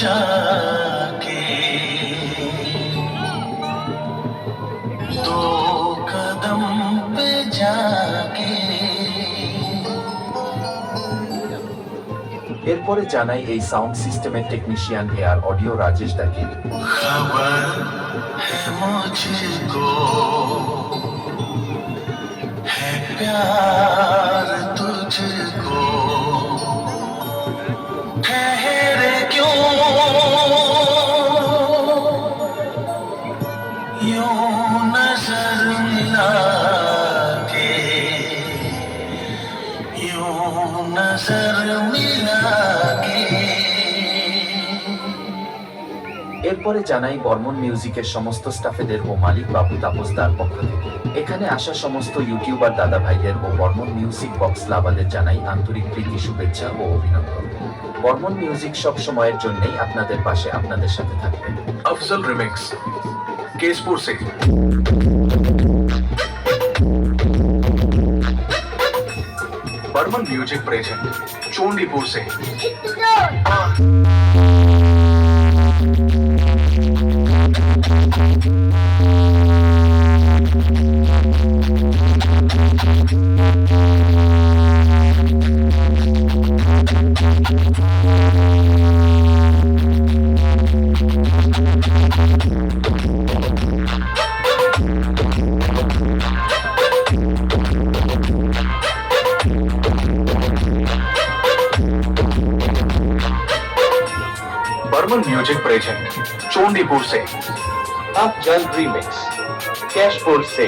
जाके दो कदम पे जाके এরপরে জানাই এই সাউন্ড সিস্টেমের টেকনিশিয়ান এআর অডিও রাজেশ দাকে। खबर है मुझको है प्यार तुझको ठहरे क्यों यूं नजर मिला के यूं नजर मिला के এরপরে জানাই বর্মন মিউজিকের সমস্ত স্টাফেদের ও মালিক বাবু তাপসদার পক্ষ থেকে এখানে আসা সমস্ত ইউটিউবার দাদা ভাইদের ও বর্মন মিউজিক বক্স লাভারদের জানাই আন্তরিক প্রীতি, শুভেচ্ছা ও অভিনন্দন। বর্মন মিউজিক সব সময়ের জন্যই আপনাদের পাশে, আপনাদের সাথে থাকবে। अफजल रिमिक्स केसपुर से। बर्मन म्यूजिक प्रेजेंट चोंडीपुर से। बर्मन म्यूजिक प्रेजेंट चोंडीपुर से। अफजल रिमिक्स कैशपुर से।